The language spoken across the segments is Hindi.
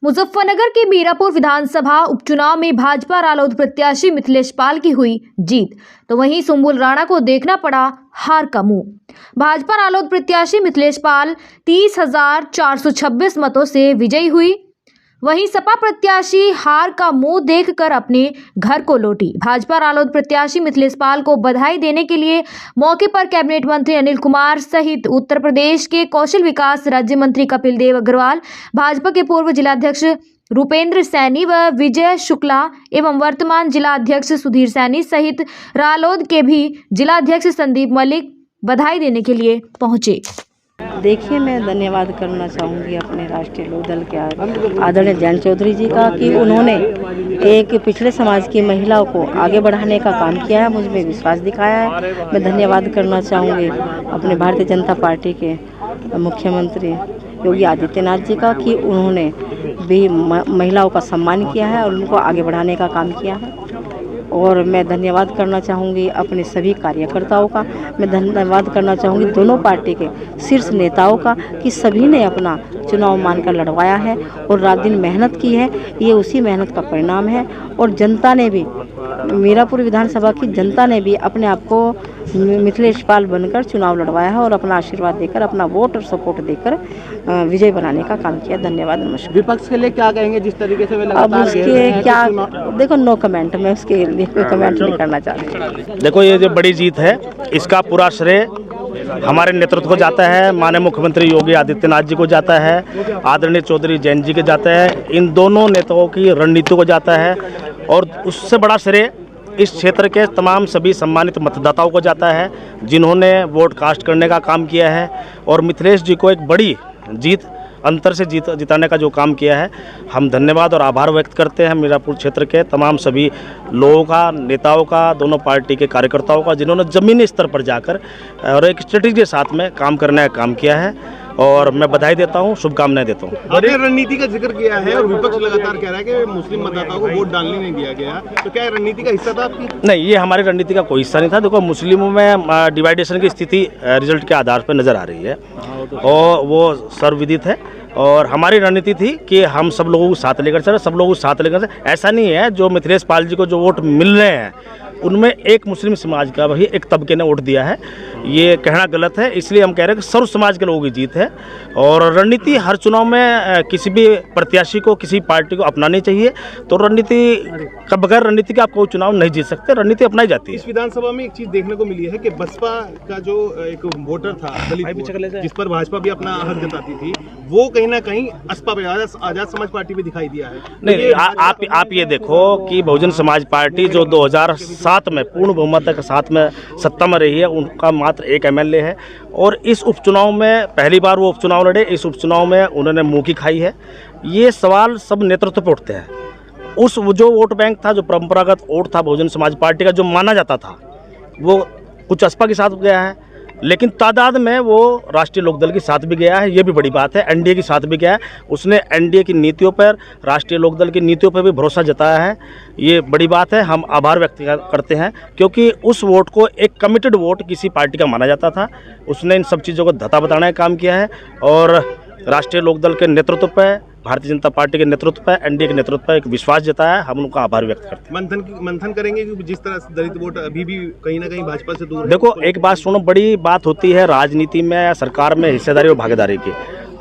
मुजफ्फरनगर के मीरापुर विधानसभा उपचुनाव में भाजपा रालोद प्रत्याशी मिथिलेश पाल की हुई जीत, तो वहीं सुंबुल राणा को देखना पड़ा हार का मुंह। भाजपा रालोद प्रत्याशी मिथिलेश पाल 30,426 मतों से विजयी हुई। वहीं सपा प्रत्याशी हार का मुंह देखकर अपने घर को लौटी। भाजपा रालोद प्रत्याशी मिथिलेश पाल को बधाई देने के लिए मौके पर कैबिनेट मंत्री अनिल कुमार सहित उत्तर प्रदेश के कौशल विकास राज्य मंत्री कपिल देव अग्रवाल, भाजपा के पूर्व जिलाध्यक्ष रूपेंद्र सैनी व विजय शुक्ला एवं वर्तमान जिलाध्यक्ष सुधीर सैनी सहित रालोद के भी जिलाध्यक्ष संदीप मलिक बधाई देने के लिए पहुंचे। देखिए, मैं धन्यवाद करना चाहूँगी अपने राष्ट्रीय लोकदल के आदरणीय जयंत चौधरी जी का कि उन्होंने एक पिछड़े समाज की महिलाओं को आगे बढ़ाने का काम किया है, मुझ में विश्वास दिखाया है। मैं धन्यवाद करना चाहूँगी अपने भारतीय जनता पार्टी के मुख्यमंत्री योगी आदित्यनाथ जी का कि उन्होंने भी महिलाओं का सम्मान किया है और उनको आगे बढ़ाने का काम किया है। और मैं धन्यवाद करना चाहूँगी अपने सभी कार्यकर्ताओं का। मैं धन्यवाद करना चाहूँगी दोनों पार्टी के शीर्ष नेताओं का कि सभी ने अपना चुनाव मानकर लड़वाया है और रात दिन मेहनत की है। ये उसी मेहनत का परिणाम है और जनता ने भी, मीरापुर विधानसभा की जनता ने भी अपने आप को मिथिलेश पाल बनकर चुनाव लड़वाया है और अपना आशीर्वाद देकर, अपना वोट और सपोर्ट देकर विजय बनाने का काम किया। धन्यवाद। नमस्कार। विपक्ष के लिए क्या कहेंगे जिस तरीके से वे अब उसके क्या, देखो, नो कमेंट, मैं उसके लिए कोई कमेंट नहीं करना चाहती। देखो, ये जो बड़ी जीत है इसका पूरा श्रेय हमारे नेतृत्व को जाता है, माननीय मुख्यमंत्री योगी आदित्यनाथ जी को जाता है, आदरणीय चौधरी जयंत जी के जाता है, इन दोनों नेताओं की रणनीति को जाता है और उससे बड़ा श्रेय इस क्षेत्र के तमाम सभी सम्मानित मतदाताओं को जाता है जिन्होंने वोट कास्ट करने का काम किया है और मिथिलेश जी को एक बड़ी जीत अंतर से जिताने का जो काम किया है। हम धन्यवाद और आभार व्यक्त करते हैं मीरापुर क्षेत्र के तमाम सभी लोगों का, नेताओं का, दोनों पार्टी के कार्यकर्ताओं का, जिन्होंने ज़मीनी स्तर पर जाकर और एक स्ट्रेटेजी के साथ में काम करने का काम किया है और मैं बधाई देता हूं, शुभकामनाएं देता हूं। बड़ी रणनीति का जिक्र किया है और विपक्ष लगातार कह रहा है कि मुस्लिम मतदाताओं को वोट डालने नहीं दिया गया, तो क्या रणनीति का हिस्सा था आपकी? नहीं, ये हमारी रणनीति का कोई हिस्सा नहीं था। देखो, मुस्लिमों में डिवाइडेशन की स्थिति रिजल्ट के आधार पर नज़र आ रही है और वो सर्वविदित है और हमारी रणनीति थी कि हम सब लोगों को साथ लेकर चले, सब लोगों को साथ लेकर चले। ऐसा नहीं है जो मिथिलेश पाल जी को जो वोट मिल रहे हैं उनमें एक मुस्लिम समाज का भी एक तबके ने वोट दिया है, ये कहना गलत है। इसलिए हम कह रहे हैं कि सर्व समाज के लोगों की जीत है और रणनीति हर चुनाव में किसी भी प्रत्याशी को, किसी पार्टी को अपनानी चाहिए। तो रणनीति का बगैर रणनीति के आप कोई चुनाव नहीं जीत सकते, रणनीति अपनाई जाती है। इस विधानसभा में एक चीज देखने को मिली है कि बसपा का जो एक वोटर था दलित वोट, जिस पर भाजपा भी अपना हक जताती थी, वो कहीं ना कहीं असपा पे आजाद समाज पार्टी में दिखाई दिया है। नहीं, आप ये देखो कि बहुजन समाज पार्टी जो 2007 में पूर्ण बहुमत के साथ में सत्ता में रही है, उनका मात्र एक एमएलए है और इस उपचुनाव में पहली बार वो उपचुनाव लड़े। इस उपचुनाव में उन्होंने मुंह की खाई है। ये सवाल सब नेतृत्व पे उठते हैं। उस जो वोट बैंक था, जो परंपरागत वोट था बहुजन समाज पार्टी का, जो माना जाता था, वो कुछ असपा के साथ गया है, लेकिन तादाद में वो राष्ट्रीय लोकदल के साथ भी गया है। ये भी बड़ी बात है। एनडीए के साथ भी गया है। उसने एनडीए की नीतियों पर, राष्ट्रीय लोकदल की नीतियों पर भी भरोसा जताया है। ये बड़ी बात है। हम आभार व्यक्त करते हैं क्योंकि उस वोट को एक कमिटेड वोट किसी पार्टी का माना जाता था। उसने इन सब चीज़ों को धता बताने का काम किया है और राष्ट्रीय लोकदल के नेतृत्व पर, भारतीय जनता पार्टी के नेतृत्व पर, एनडीए के नेतृत्व पर एक विश्वास जताया है। हम उनका आभार व्यक्त करते हैं। मंथन करेंगे कि जिस तरह से दलित वोट अभी भी कहीं ना कहीं भाजपा से दूर है। देखो, एक बात सुनो, बड़ी बात होती है राजनीति में या सरकार में हिस्सेदारी और भागीदारी की।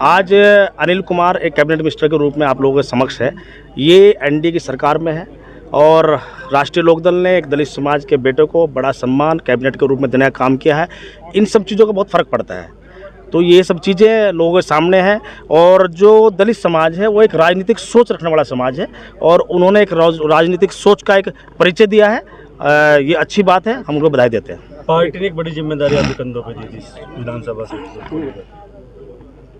आज अनिल कुमार एक कैबिनेट मिनिस्टर के रूप में आप लोगों के समक्ष है। ये एनडीए की सरकार में है और राष्ट्रीय लोकदल ने एक दलित समाज के बेटे को बड़ा सम्मान कैबिनेट के रूप में देने का काम किया है। इन सब चीज़ों का बहुत फ़र्क पड़ता है। तो ये सब चीज़ें लोगों के सामने हैं और जो दलित समाज है वो एक राजनीतिक सोच रखने वाला समाज है और उन्होंने एक राजनीतिक सोच का एक परिचय दिया है। ये अच्छी बात है, हम उनको बधाई देते हैं। पार्टी ने एक बड़ी जिम्मेदारी आपके कंधों पे दी थी विधानसभा से,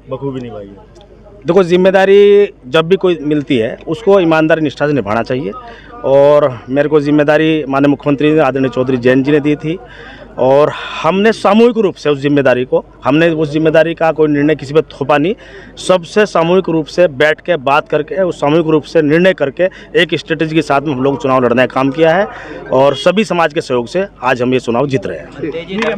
बखूबी निभाई है। देखो, जिम्मेदारी जब भी कोई मिलती है उसको ईमानदारी निष्ठा से निभाना चाहिए और मेरे को जिम्मेदारी माननीय मुख्यमंत्री आदरणीय चौधरी जयंत जी ने दी थी और हमने सामूहिक रूप से उस जिम्मेदारी का कोई निर्णय किसी पर थोपा नहीं। सबसे सामूहिक रूप से बैठ के बात करके, उस सामूहिक रूप से निर्णय करके एक स्ट्रेटेजी के साथ में हम लोग चुनाव लड़ने का काम किया है और सभी समाज के सहयोग से आज हम ये चुनाव जीत रहे हैं।